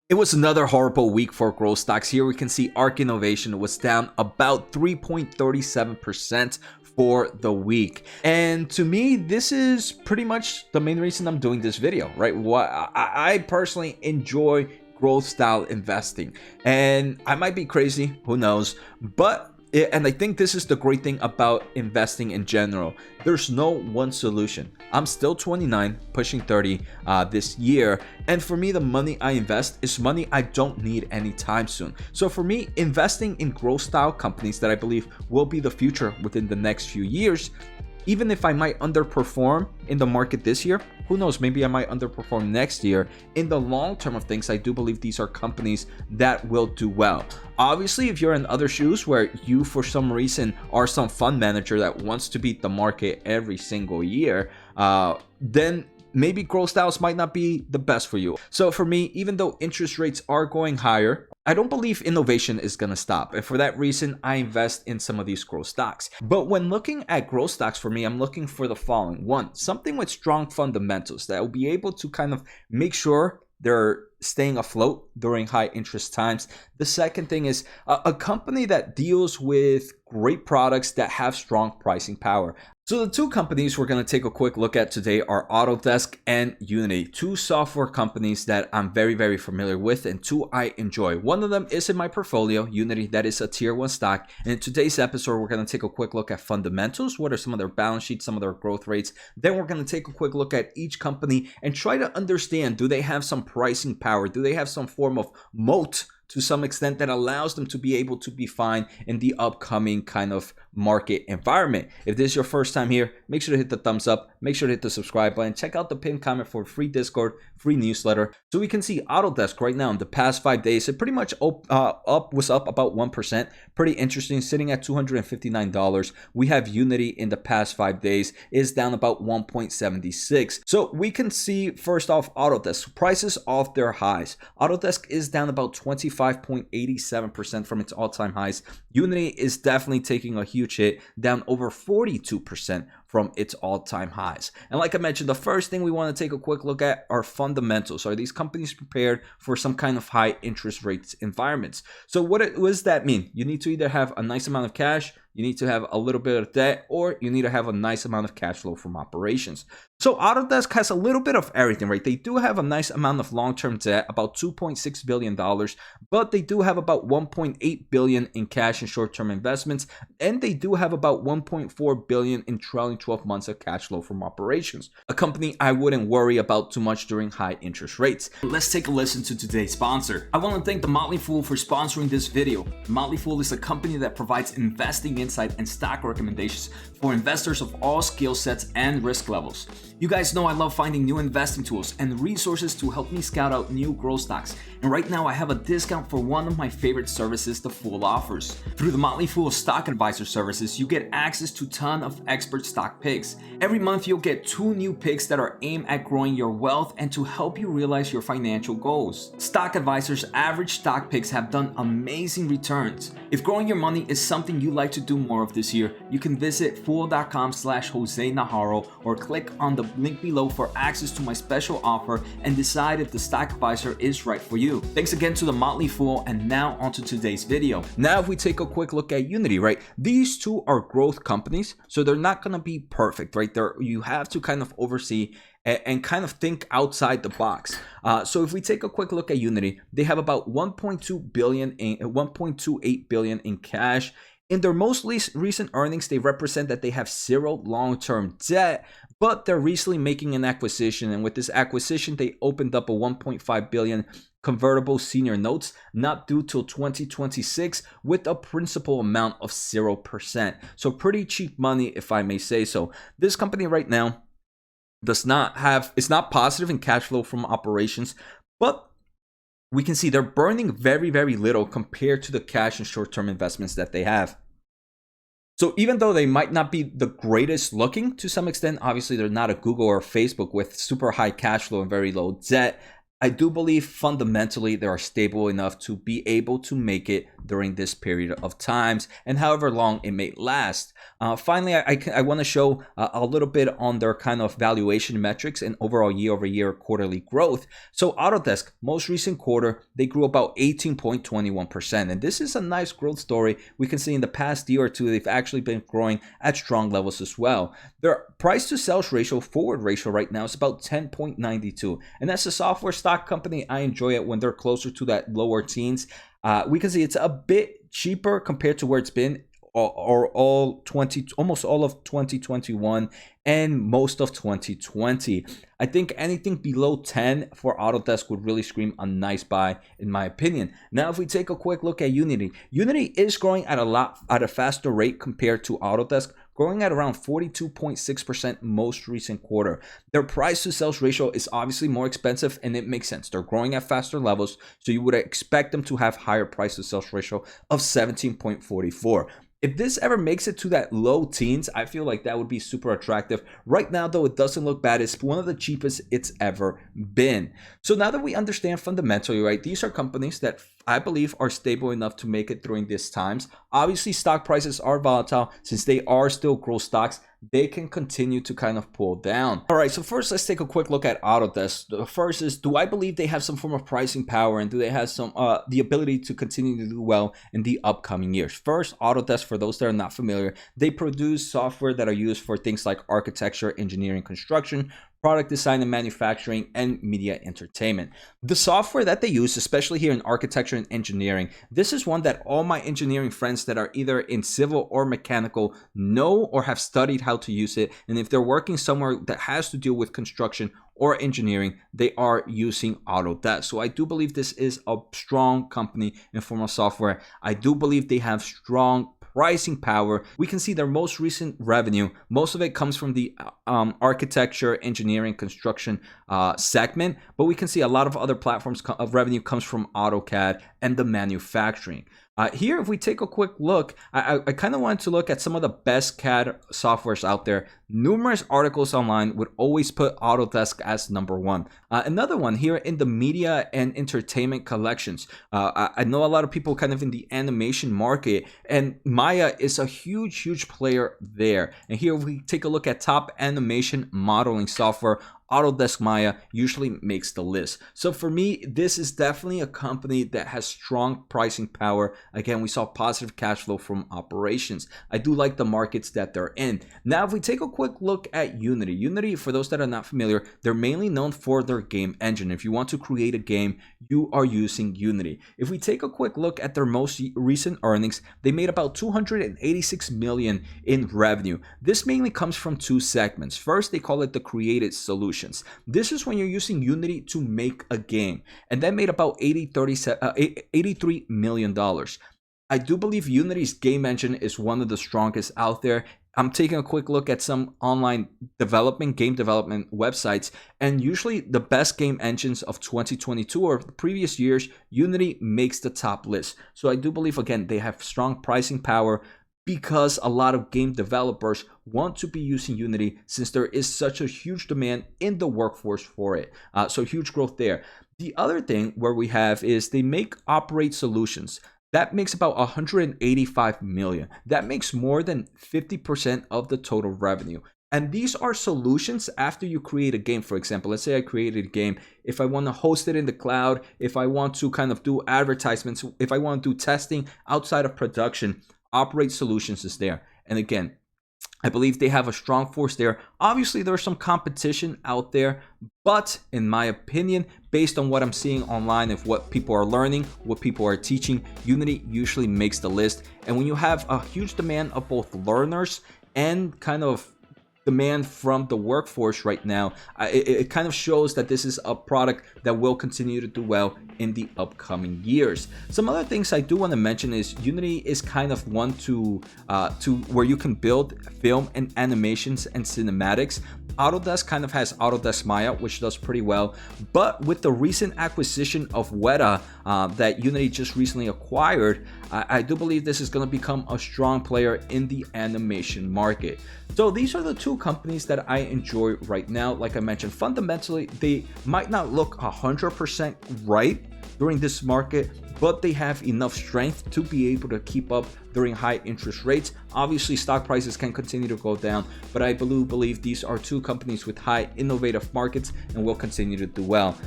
It was another horrible week for growth stocks. Here we can see ARC Innovation was down about 3.37% for the week. And to me, this is pretty much the main reason I'm doing this video, right? I personally enjoy growth style investing, and I might be crazy, who knows, and I think this is the great thing about investing in general. There's no one solution. I'm still 29, pushing 30 this year. And for me, the money I invest is money I don't need anytime soon. So for me, investing in growth style companies that I believe will be the future within the next few years, even if I might underperform in the market this year, who knows, maybe I might underperform next year. In the long term of things, I do believe these are companies that will do well. Obviously, if you're in other shoes where you, for some reason, are some fund manager that wants to beat the market every single year, then maybe growth styles might not be the best for you. So for me, even though interest rates are going higher, I don't believe innovation is going to stop. And for that reason, I invest in some of these growth stocks. But when looking at growth stocks for me, I'm looking for the following. One, something with strong fundamentals that will be able to kind of make sure they're staying afloat during high interest times. The second thing is a company that deals with great products that have strong pricing power. So the two companies we're going to take a quick look at today are Autodesk and Unity, two software companies that I'm very familiar with and two I enjoy. One of them is in my portfolio, Unity, that is a tier 1 stock. And in today's episode, we're going to take a quick look at fundamentals. What are some of their balance sheets, some of their growth rates? Then we're going to take a quick look at each company and try to understand, do they have some pricing power? Do they have some form of moat to some extent that allows them to be able to be fine in the upcoming kind of market environment? If this is your first time here, make sure to hit the thumbs up, make sure to hit the subscribe button, check out the pinned comment for a free Discord, free newsletter. So we can see Autodesk right now in the past 5 days, it pretty much was up about 1%. Pretty interesting, sitting at $259. We have Unity in the past 5 days is down about 1.76. So we can see first off Autodesk prices off their highs. Autodesk is down about 25.87% from its all-time highs. Unity is definitely taking a huge hit, down over 42% from its all-time highs. And like I mentioned, the first thing we want to take a quick look at are fundamentals. Are these companies prepared for some kind of high interest rates environments? So what does that mean? You need to either have a nice amount of cash, you need to have a little bit of debt, or you need to have a nice amount of cash flow from operations. So Autodesk has a little bit of everything, right? They do have a nice amount of long-term debt, about $2.6 billion, but they do have about $1.8 billion in cash and short-term investments, and they do have about $1.4 billion in trailing 12 months of cash flow from operations. A company I wouldn't worry about too much during high interest rates. Let's take a listen to today's sponsor. I want to thank The Motley Fool for sponsoring this video. The Motley Fool is a company that provides investing insight and stock recommendations for investors of all skill sets and risk levels. You guys know I love finding new investing tools and resources to help me scout out new growth stocks. And right now I have a discount for one of my favorite services The Fool offers. Through the Motley Fool Stock Advisor services, you get access to a ton of expert stock picks. Every month you'll get 2 new picks that are aimed at growing your wealth and to help you realize your financial goals. Stock Advisor's average stock picks have done amazing returns. If growing your money is something you like to do more of this year, you can visit fool.com/Jose Najarro or click on the link below for access to my special offer and decide if the stock advisor is right for you. Thanks again to the Motley Fool, and now onto today's video. Now if we take a quick look at Unity, right? These two are growth companies, so they're not going to be perfect, right? You have to kind of oversee and kind of think outside the box. So if we take a quick look at Unity, they have about $1.28 billion in cash. In their most recent earnings, they represent that they have 0 long-term debt, but they're recently making an acquisition. And with this acquisition, they opened up a $1.5 billion convertible senior notes, not due till 2026, with a principal amount of 0%. So pretty cheap money, if I may say so. This company right now it's not positive in cash flow from operations, but we can see they're burning very little compared to the cash and short-term investments that they have. So even though they might not be the greatest looking to some extent, obviously they're not a Google or Facebook with super high cash flow and very low debt. I do believe fundamentally they are stable enough to be able to make it during this period of times and however long it may last. Finally, I want to show a little bit on their kind of valuation metrics and overall year-over-year quarterly growth. So Autodesk, most recent quarter, they grew about 18.21%. And this is a nice growth story. We can see in the past year or two, they've actually been growing at strong levels as well. Their price to sales ratio, forward ratio right now is about 10.92. And that's a software stock company. I enjoy it when they're closer to that lower teens. We can see it's a bit cheaper compared to where it's been or almost all of 2021 and most of 2020. I think anything below 10 for Autodesk would really scream a nice buy in my opinion. Now, if we take a quick look at Unity is growing at a faster rate compared to Autodesk, growing at around 42.6% most recent quarter. Their price to sales ratio is obviously more expensive, and it makes sense. They're growing at faster levels, so you would expect them to have higher price to sales ratio of 17.44. If this ever makes it to that low teens, I feel like that would be super attractive. Right now, though, it doesn't look bad. It's one of the cheapest it's ever been. So now that we understand fundamentally, right, these are companies that I believe are stable enough to make it during these times. Obviously, stock prices are volatile. Since they are still growth stocks, they can continue to kind of pull down. All right, so first let's take a quick look at Autodesk. The first is, do I believe they have some form of pricing power, and do they have some the ability to continue to do well in the upcoming years? First, Autodesk, for those that are not familiar, they produce software that are used for things like architecture, engineering, construction, product design and manufacturing, and media entertainment. The software that they use, especially here in architecture and engineering, this is one that all my engineering friends that are either in civil or mechanical know or have studied how to use it. And if they're working somewhere that has to deal with construction or engineering, they are using Autodesk. So I do believe this is a strong company in form of software. I do believe they have strong pricing power. We can see their most recent revenue, most of it comes from the architecture, engineering, construction segment, but we can see a lot of other platforms of revenue comes from AutoCAD and the manufacturing. Here, if we take a quick look, I kind of wanted to look at some of the best CAD softwares out there. Numerous articles online would always put Autodesk as number one. Another one here in the media and entertainment collections. I know a lot of people kind of in the animation market, and Maya is a huge player there. And here, if we take a look at top animation modeling software, Autodesk Maya usually makes the list. So for me, this is definitely a company that has strong pricing power. Again, we saw positive cash flow from operations. I do like the markets that they're in. Now, if we take a quick look at Unity, for those that are not familiar, they're mainly known for their game engine. If you want to create a game, you are using Unity. If we take a quick look at their most recent earnings, they made about $286 million in revenue. This mainly comes from two segments. First, they call it the created solution. This is when you're using Unity to make a game, and that made about $83 million. I do believe Unity's game engine is one of the strongest out there. I'm taking a quick look at some online game development websites, and usually the best game engines of 2022 or previous years, Unity makes the top list. So I do believe, again, they have strong pricing power, because a lot of game developers want to be using Unity since there is such a huge demand in the workforce for it. So huge growth there. The other thing where we have is they make operate solutions. That makes about $185 million. That makes more than 50% of the total revenue. And these are solutions after you create a game. For example, let's say I created a game. If I want to host it in the cloud, if I want to kind of do advertisements, if I want to do testing outside of production, Operate Solutions is there. And again, I believe they have a strong force there. Obviously, there's some competition out there, but in my opinion, based on what I'm seeing online of what people are learning, what people are teaching, Unity usually makes the list. And when you have a huge demand of both learners and kind of demand from the workforce right now, it kind of shows that this is a product that will continue to do well in the upcoming years. Some other things I do want to mention is Unity is kind of one to where you can build film and animations and cinematics. Autodesk kind of has Autodesk Maya, which does pretty well, but with the recent acquisition of Weta that Unity just recently acquired, I do believe this is going to become a strong player in the animation market. So these are the two companies that I enjoy right now. Like I mentioned, fundamentally, they might not look 100% right during this market, but they have enough strength to be able to keep up during high interest rates. Obviously, stock prices can continue to go down, but I believe these are two companies with high innovative markets and will continue to do well.